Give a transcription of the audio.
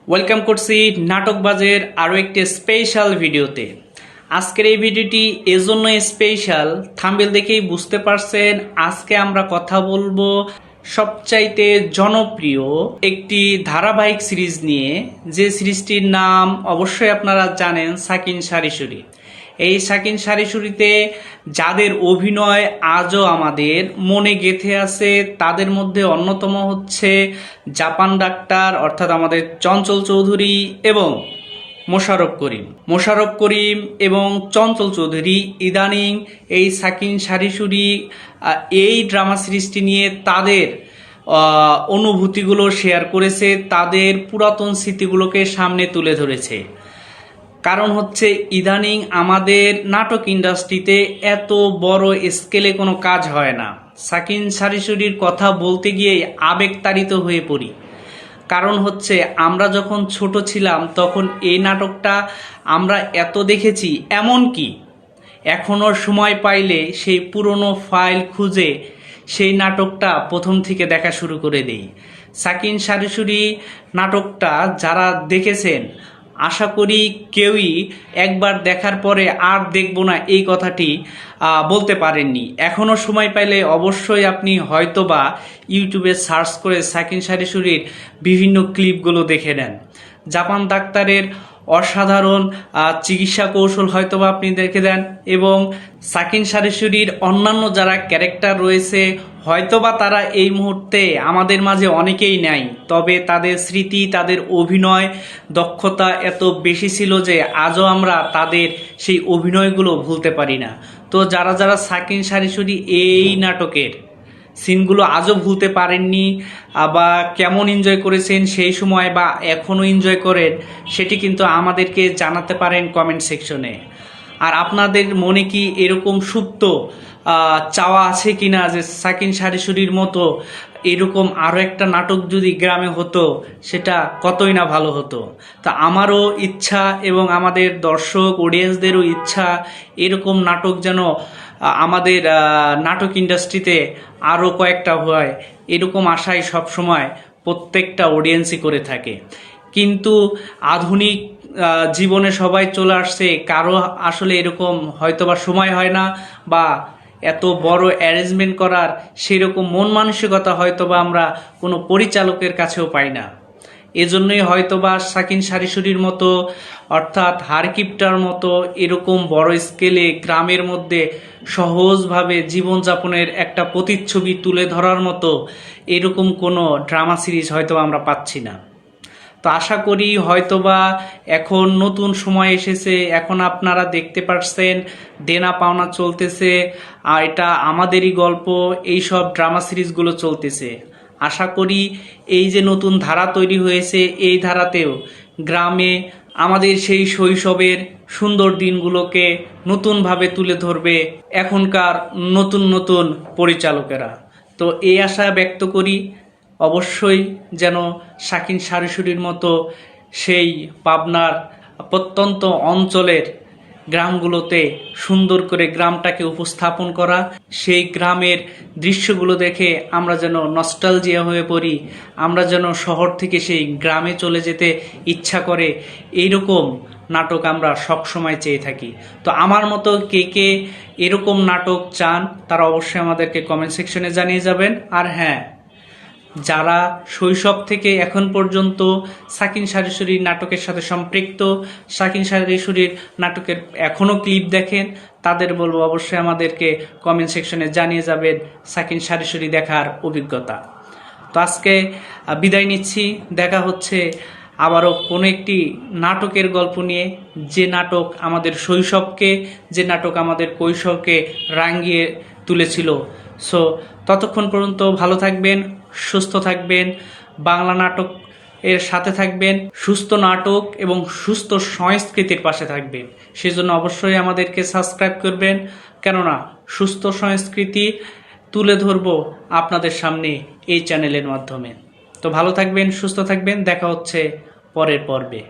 Welcome করছি নাটকবাজের আরও একটি স্পেশাল ভিডিওতে। আজকের এই ভিডিওটি এজন্য স্পেশাল, থাম্বনেল দেখেই বুঝতে পারছেন। আজকে আমরা কথা বলবো সবচাইতে জনপ্রিয় একটি ধারাবাহিক সিরিজ নিয়ে, যে সিরিজটির নাম অবশ্যই আপনারা জানেন, সাকিন সারিসুরি। এই সাকিন সারিসুরিতে যাদের অভিনয় আজও আমাদের মনে গেঁথে আছে, তাদের মধ্যে অন্যতম হচ্ছে জাপান ডাক্তার অর্থাৎ আমাদের চঞ্চল চৌধুরী এবং মোশাররফ করিম এবং চঞ্চল চৌধুরী ইদানিং এই সাকিন সারিসুরি এই ড্রামা সিরিজটি নিয়ে তাদের অনুভূতিগুলো শেয়ার করেছে, তাদের পুরাতন স্মৃতিগুলোকে সামনে তুলে ধরেছে। কারণ হচ্ছে ইদানিং আমাদের নাটক ইন্ডাস্ট্রিতে এত বড় স্কেলে কোনো কাজ হয় না। সাকিন সারিসুরির কথা বলতে গিয়েই আবেগতাড়িত হয়ে পড়ি। কারণ হচ্ছে আমরা যখন ছোট ছিলাম তখন এই নাটকটা আমরা এত দেখেছি, এমনকি এখনও সময় পাইলে সেই পুরনো ফাইল খুঁজে সেই নাটকটা প্রথম থেকে দেখা শুরু করে দেই। সাকিন সারিসুরি নাটকটা যারা দেখেছেন, আশা করি কেউই একবার দেখার পরে আর দেখব না এই কথাটি বলতে পারেননি। এখনও সময় পাইলে অবশ্যই আপনি হয়তোবা ইউটিউবে সার্চ করে সাকিন সারিসুরির বিভিন্ন ক্লিপগুলো দেখে নেন। জাপান ডাক্তারের অসাধারণ চিকিৎসা কৌশল হয়তোবা আপনি দেখে দেন, এবং সাকিন সারিসুরির অন্যান্য যারা ক্যারেক্টার রয়েছে হয়তোবা তারা এই মুহূর্তে আমাদের মাঝে অনেকেই নাই, তবে তাদের স্মৃতি, তাদের অভিনয় দক্ষতা এত বেশি ছিল যে আজও আমরা তাদের সেই অভিনয়গুলো ভুলতে পারি না। তো যারা যারা সাকিন সারিসুরি এই নাটকের সিনগুলো আজও ভুলতে পারেননি বা কেমন এনজয় করেছেন সেই সময় বা এখনও এনজয় করেন, সেটি কিন্তু আমাদেরকে জানাতে পারেন কমেন্ট সেকশনে। আর আপনাদের মনে কি এরকম সুপ্ত চাওয়া আছে কিনা যে সাকিন সারিসুরির মতো এরকম আরও একটা নাটক যদি গ্রামে হতো, সেটা কতই না ভালো হতো। তা আমারও ইচ্ছা এবং আমাদের দর্শক অডিয়েন্সদেরও ইচ্ছা এরকম নাটক যেন আমাদের নাটক ইন্ডাস্ট্রিতে আরও কয়েকটা হয়, এরকম আশাই সবসময় প্রত্যেকটা অডিয়েন্সই করে থাকে। কিন্তু আধুনিক জীবনে সবাই চলে আসছে, কারো আসলে এরকম হয়তোবা সময় হয় না বা এত বড় অ্যারেঞ্জমেন্ট করার সেরকম মন মানসিকতা হয়তোবা আমরা কোনো পরিচালকের কাছেও পাই না। এজন্যই হয়তোবা সাকিন সারিসুরির মতো অর্থাৎ হারকিপটার মতো এরকম বড় স্কেলে গ্রামের মধ্যে সহজভাবে জীবনযাপনের একটা প্রতিচ্ছবি তুলে ধরার মতো এরকম কোনো ড্রামা সিরিজ হয়তোবা আমরা পাচ্ছি না। তো আশা করি হয়তোবা এখন নতুন সময় এসেছে, এখন আপনারা দেখতে পাচ্ছেন দেনা পাওনা চলতেছে, আর এটা আমাদেরই গল্প, এই সব ড্রামা সিরিজগুলো চলতেছে। আশা করি এই যে নতুন ধারা তৈরি হয়েছে, এই ধারাতেও গ্রামে আমাদের সেই শৈশবের সুন্দর দিনগুলোকে নতুনভাবে তুলে ধরবে এখনকার নতুন নতুন পরিচালকেরা। তো এই আশা ব্যক্ত করি অবশ্যই যেন সাকিন সারিসুরির মতো সেই পাবনার প্রত্যন্ত অঞ্চলের গ্রামগুলোতে সুন্দর করে গ্রামটাকে উপস্থাপন করা, সেই গ্রামের দৃশ্যগুলো দেখে আমরা যেন নস্টালজিয়া হয়ে পড়ি, আমরা যেন শহর থেকে সেই গ্রামে চলে যেতে ইচ্ছা করে, এইরকম নাটক আমরা সবসময় চেয়ে থাকি। তো আমার মতো কে কে এরকম নাটক চান তারা অবশ্যই আমাদেরকে কমেন্ট সেকশনে জানিয়ে যাবেন। আর হ্যাঁ, যারা শৈশব থেকে এখন পর্যন্ত সাকিন সারিসুরির নাটকের সাথে সম্পৃক্ত, সাকিন সারিসুরির নাটকের এখনও ক্লিপ দেখেন, তাদের বলবো অবশ্যই আমাদেরকে কমেন্ট সেকশনে জানিয়ে যাবেন সাকিন সারিসুরি দেখার অভিজ্ঞতা। তো আজকে বিদায় নিচ্ছি, দেখা হচ্ছে আবারও কোনো একটি নাটকের গল্প নিয়ে, যে নাটক আমাদের শৈশবকে, যে নাটক আমাদের কৈশোরকে রাঙিয়ে তুলেছিল। সো ততক্ষণ পর্যন্ত ভালো থাকবেন, সুস্থ থাকবেন, বাংলা নাটক এর সাথে থাকবেন, সুস্থ নাটক এবং সুস্থ সংস্কৃতির পাশে থাকবেন। সেজন্য অবশ্যই আমাদেরকে সাবস্ক্রাইব করবেন, কেননা সুস্থ সংস্কৃতি তুলে ধরব আপনাদের সামনে এই চ্যানেলের মাধ্যমে। তো ভালো থাকবেন, সুস্থ থাকবেন, দেখা হচ্ছে পরের পর্বে।